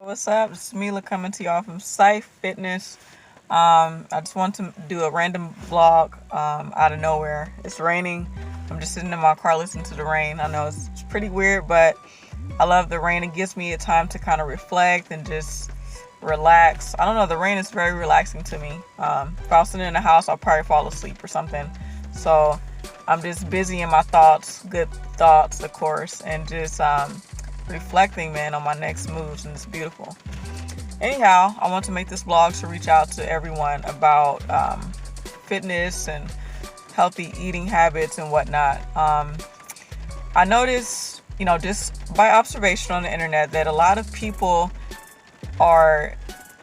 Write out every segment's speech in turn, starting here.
What's up? It's Mila coming to y'all from Scythe Fitness. I just want to do a random vlog out of nowhere. It's raining. I'm just sitting in my car listening to the rain. I know it's pretty weird, but I love the rain. It gives me a time to kind of reflect and just relax. I don't know. The rain is very relaxing to me. If I was sitting in the house, I'll probably fall asleep or something. So I'm just busy in my thoughts, good thoughts, of course, and just reflecting, man, on my next moves, and it's beautiful. Anyhow, I want to make this vlog to reach out to everyone about fitness and healthy eating habits and whatnot. I noticed, just by observation on the internet, that a lot of people are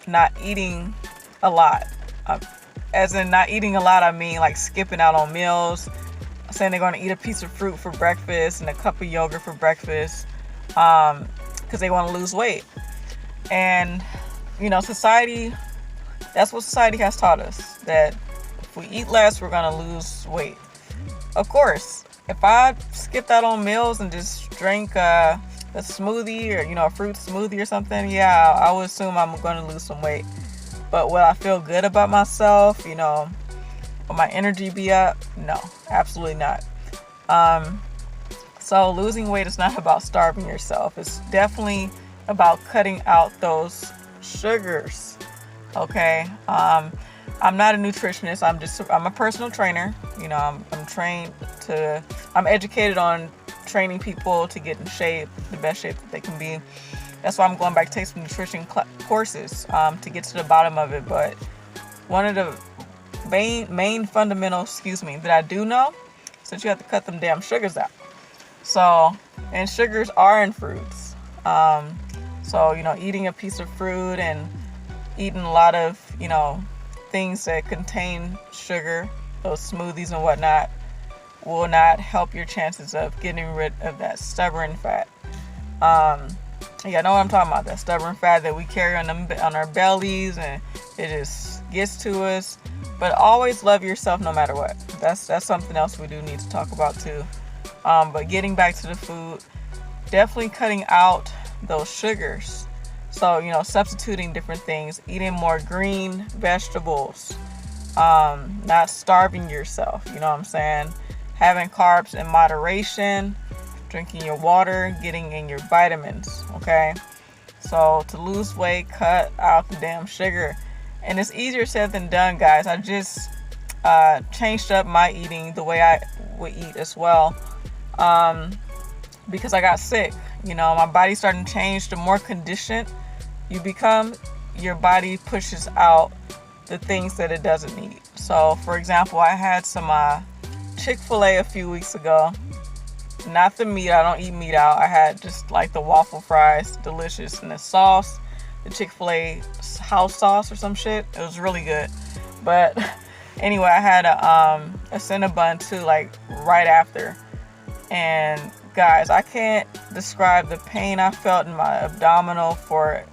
not eating a lot. As in, not eating a lot, I mean like skipping out on meals, saying they're going to eat a piece of fruit for breakfast and a cup of yogurt for breakfast because they want to lose weight. And society, that's what society has taught us, that if we eat less, we're going to lose weight. Of course, if I skipped out on meals and just drank a smoothie or a fruit smoothie or something, yeah, I would assume I'm going to lose some weight. But will I feel good about myself? Will my energy be up? No, absolutely not. So losing weight is not about starving yourself. It's definitely about cutting out those sugars. Okay. I'm not a nutritionist. I'm a personal trainer. I'm educated on training people to get in shape, the best shape that they can be. That's why I'm going back to take some nutrition courses to get to the bottom of it. But one of the main fundamentals, that I do know is that you have to cut them damn sugars out. So, and sugars are in fruits. Eating a piece of fruit and eating a lot of, things that contain sugar, those smoothies and whatnot, will not help your chances of getting rid of that stubborn fat. I know what I'm talking about, that stubborn fat that we carry on our bellies, and it just gets to us. But always love yourself no matter what. That's something else we do need to talk about too. But getting back to the food, definitely cutting out those sugars. So, substituting different things, eating more green vegetables, not starving yourself, you know what I'm saying? Having carbs in moderation, drinking your water, getting in your vitamins, okay? So to lose weight, cut out the damn sugar. And it's easier said than done, guys. I just changed up my eating, the way I would eat as well, because I got sick. My body starting to change. The more conditioned you become, your body pushes out the things that it doesn't need. So, for example, I had some Chick-fil-A a few weeks ago. Not the meat. I don't eat meat out. I had just like the waffle fries, delicious, and the sauce, the Chick-fil-A house sauce or some shit. It was really good. But anyway, I had a Cinnabon too, like right after. And guys, I can't describe the pain I felt in my abdominal for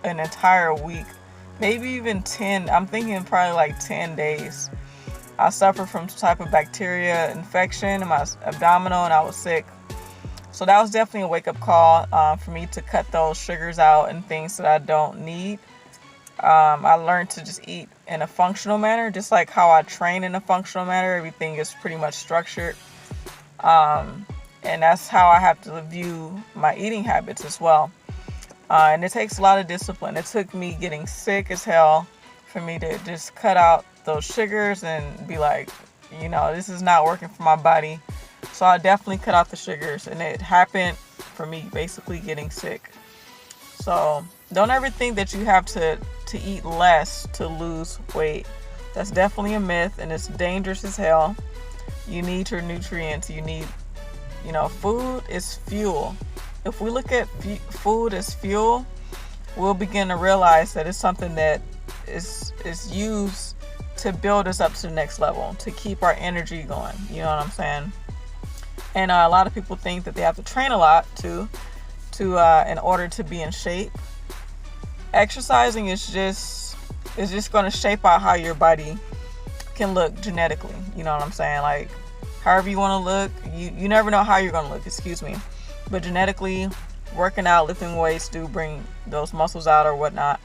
an entire week, maybe even 10. I'm thinking probably like 10 days. I suffered from some type of bacteria infection in my abdominal, and I was sick. So that was definitely a wake-up call for me to cut those sugars out and things that I don't need. I learned to just eat in a functional manner, just like how I train in a functional manner. Everything is pretty much structured. And that's how I have to view my eating habits as well. And it takes a lot of discipline. It took me getting sick as hell for me to just cut out those sugars and be like, this is not working for my body. So I definitely cut out the sugars, and it happened for me basically getting sick. So don't ever think that you have to eat less to lose weight. That's definitely a myth, and it's dangerous as hell. You need your nutrients. You need, food is fuel. If we look at food as fuel, we'll begin to realize that it's something that is used to build us up to the next level, to keep our energy going. You know what I'm saying? And a lot of people think that they have to train a lot to in order to be in shape. Exercising is just going to shape out how your body can look genetically. You know what I'm saying? Like, however you want to look, you never know how you're going to look. But genetically, working out, lifting weights do bring those muscles out or whatnot.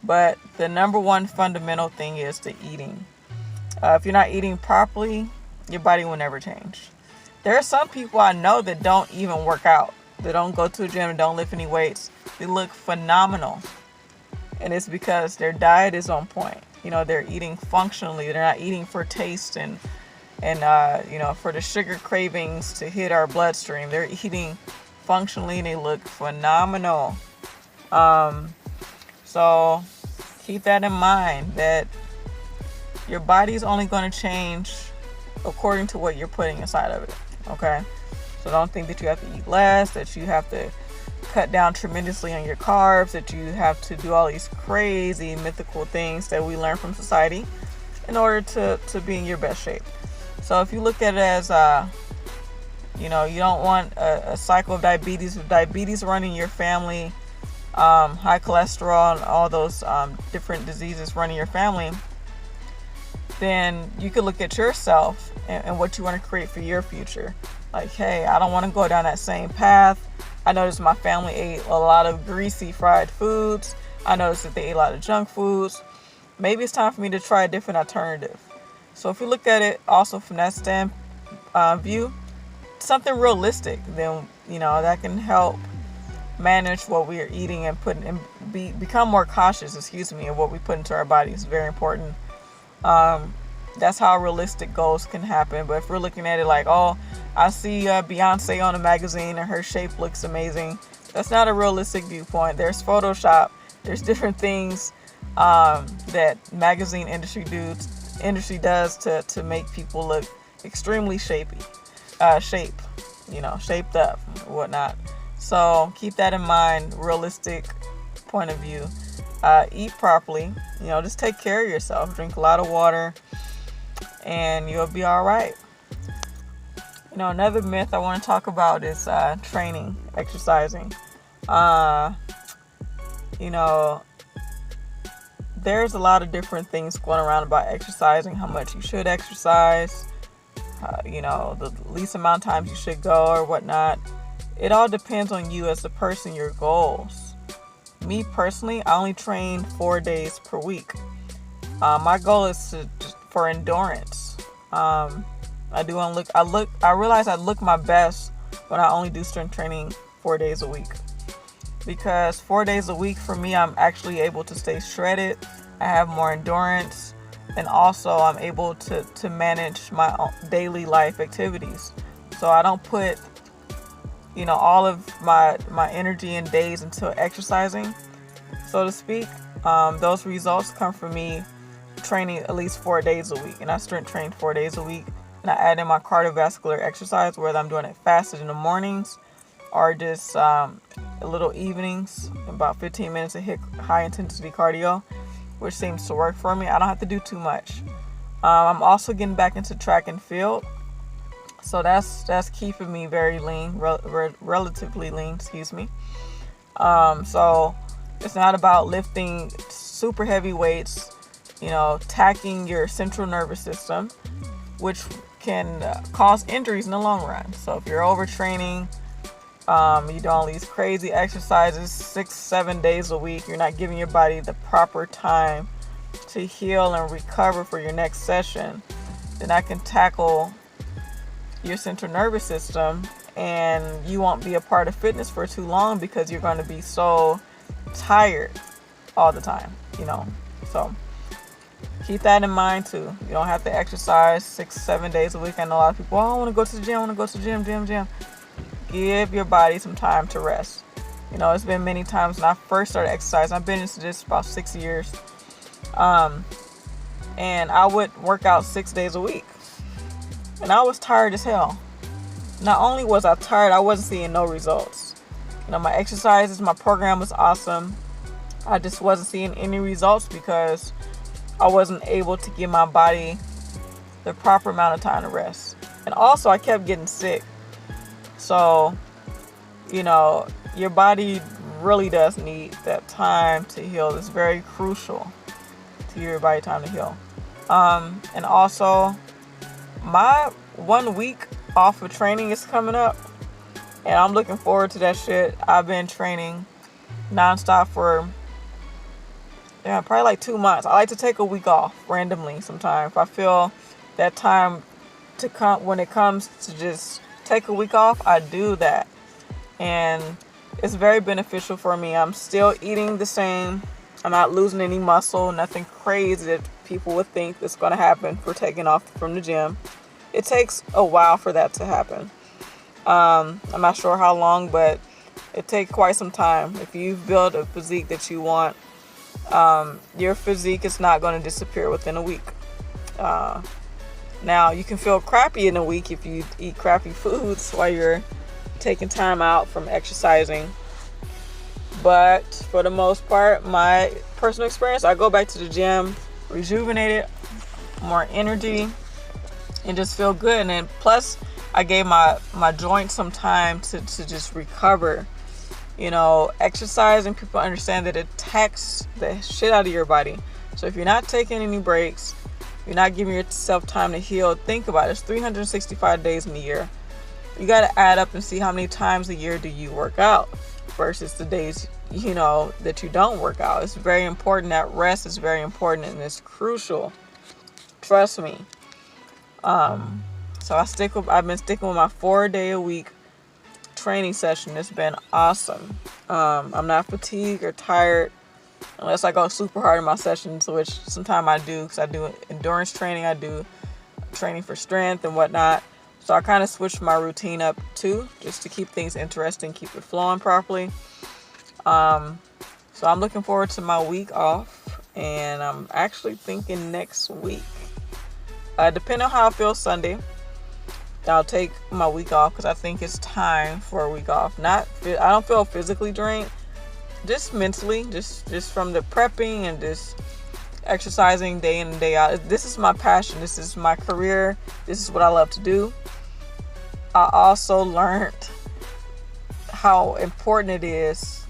But the number one fundamental thing is the eating. If you're not eating properly, your body will never change. There are some people I know that don't even work out. They don't go to a gym and don't lift any weights. They look phenomenal. And it's because their diet is on point. They're eating functionally. They're not eating for taste and for the sugar cravings to hit our bloodstream. They're eating functionally and they look phenomenal. So keep that in mind, that your body's only going to change according to what you're putting inside of it. Okay? So don't think that you have to eat less, that you have to cut down tremendously on your carbs, that you have to do all these crazy mythical things that we learn from society in order to be in your best shape. So if you look at it as, you don't want a cycle of diabetes, with diabetes running your family, high cholesterol and all those different diseases running your family, then you could look at yourself and what you want to create for your future. Like, hey, I don't want to go down that same path. I noticed my family ate a lot of greasy fried foods. I noticed that they ate a lot of junk foods. Maybe it's time for me to try a different alternative. So if you look at it also from that view, something realistic, then that can help manage what we are eating and become more cautious, of what we put into our body is very important. That's how realistic goals can happen. But if we're looking at it like, oh, I see Beyonce on a magazine and her shape looks amazing, that's not a realistic viewpoint. There's Photoshop. There's different things that magazine industry does to make people look extremely shaped up, whatnot. So keep that in mind. Realistic point of view. Eat properly. Just take care of yourself. Drink a lot of water, and you'll be all right. Another myth I want to talk about is training, exercising. There's a lot of different things going around about exercising, how much you should exercise, the least amount of times you should go or whatnot. It all depends on you as a person, your goals. Me personally, I only train 4 days per week. My goal is for endurance. I realize I look my best when I only do strength training 4 days a week. Because 4 days a week for me, I'm actually able to stay shredded. I have more endurance, and also I'm able to manage my daily life activities. So I don't put all of my energy and days into exercising, so to speak. Those results come from me training at least 4 days a week, and I strength train 4 days a week, and I add in my cardiovascular exercise, whether I'm doing it fasted in the mornings or just a little evenings, about 15 minutes of high intensity cardio, which seems to work for me. I don't have to do too much. I'm also getting back into track and field. So that's keeping me very lean, relatively lean, So it's not about lifting super heavy weights, tacking your central nervous system, which can cause injuries in the long run. So if you're overtraining, you're doing all these crazy exercises 6-7 days a week, you're not giving your body the proper time to heal and recover for your next session, then that can tackle your central nervous system, and you won't be a part of fitness for too long because you're going to be so tired all the time, So keep that in mind too. You don't have to exercise 6-7 days a week. I know a lot of people, I want to go to the gym, Give your body some time to rest. It's been many times when I first started exercising. I've been into this about 6 years. And I would work out 6 days a week. And I was tired as hell. Not only was I tired, I wasn't seeing no results. My exercises, my program was awesome. I just wasn't seeing any results because I wasn't able to give my body the proper amount of time to rest. And also, I kept getting sick. So, your body really does need that time to heal. It's very crucial to your body time to heal. And also, my 1 week off of training is coming up. And I'm looking forward to that shit. I've been training nonstop for probably like 2 months. I like to take a week off randomly sometimes. If I feel that time to come, when it comes to just take a week off, I do that. And it's very beneficial for me. I'm still eating the same. I'm not losing any muscle, nothing crazy that people would think that's going to happen for taking off from the gym. It takes a while for that to happen. I'm not sure how long, but it takes quite some time. If you've built a physique that you want, your physique is not going to disappear within a week. Now, you can feel crappy in a week if you eat crappy foods while you're taking time out from exercising. But for the most part, my personal experience, I go back to the gym rejuvenated, more energy, and just feel good. And then plus, I gave my joints some time to just recover. You know, exercising, people understand that it taxes the shit out of your body. So if you're not taking any breaks, you're not giving yourself time to heal, think about it. It's 365 days in a year. You got to add up and see how many times a year do you work out versus the days, that you don't work out. It's very important. That rest is very important and it's crucial. Trust me. So I've been sticking with my 4-day-a-week training session. It's been awesome. I'm not fatigued or tired unless I go super hard in my sessions, which sometimes I do because I do endurance training. I do training for strength and whatnot. So I kind of switched my routine up too, just to keep things interesting, keep it flowing properly. So I'm looking forward to my week off, and I'm actually thinking next week. Depending on how I feel Sunday, I'll take my week off because I think it's time for a week off. I don't feel physically drained, just mentally, just from the prepping and just exercising day in and day out. This is my passion. This is my career. This is what I love to do. I also learned how important it is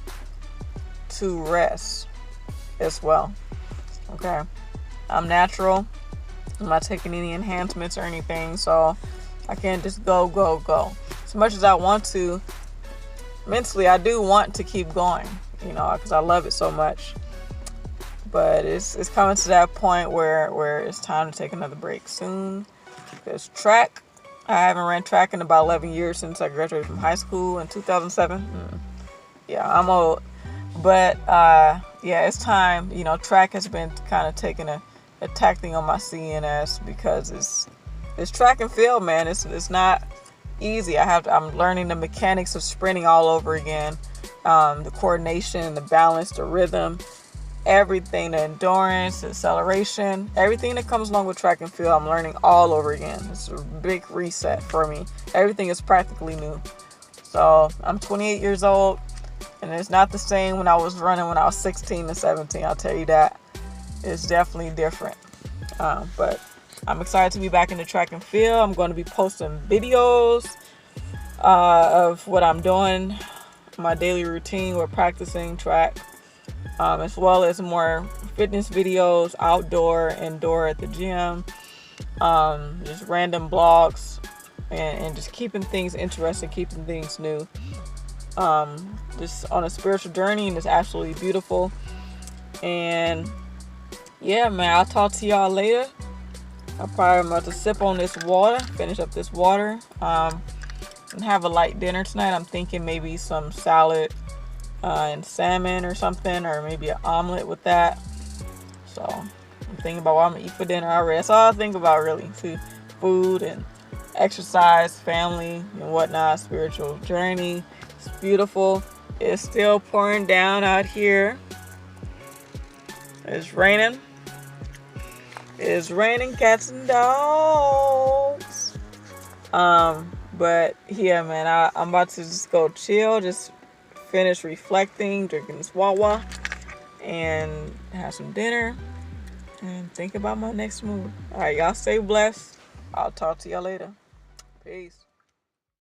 to rest as well. Okay. I'm natural. I'm not taking any enhancements or anything, so I can't just go. As much as I want to, mentally, I do want to keep going, because I love it so much. But it's coming to that point where it's time to take another break soon. Because track, I haven't ran track in about 11 years since I graduated from high school in 2007. Yeah, I'm old. But, it's time. Track has been kind of taking a tackling on my CNS because it's track and field, man. It's not easy. I'm learning the mechanics of sprinting all over again. The coordination, the balance, the rhythm, everything, the endurance, the acceleration, everything that comes along with track and field, I'm learning all over again. It's a big reset for me. Everything is practically new. So I'm 28 years old, and it's not the same when I was running when I was 16 and 17. I'll tell you that. It's definitely different. But I'm excited to be back in the track and field. I'm going to be posting videos of what I'm doing, my daily routine with practicing track, as well as more fitness videos, outdoor, indoor at the gym, just random blogs, and just keeping things interesting, keeping things new. Just on a spiritual journey, and it's absolutely beautiful. And yeah, man, I'll talk to y'all later. I'm probably about to sip on this water, finish up this water, and have a light dinner tonight. I'm thinking maybe some salad and salmon or something, or maybe an omelet with that. So I'm thinking about what I'm gonna eat for dinner already. That's all I think about, really. See, food and exercise, family and whatnot, spiritual journey. It's beautiful. It's still pouring down out here. It's raining. It's raining cats and dogs. But yeah, man, I'm about to just go chill, just finish reflecting, drinking this wawa, and have some dinner, and think about my next move. All right, y'all stay blessed. I'll talk to y'all later. Peace.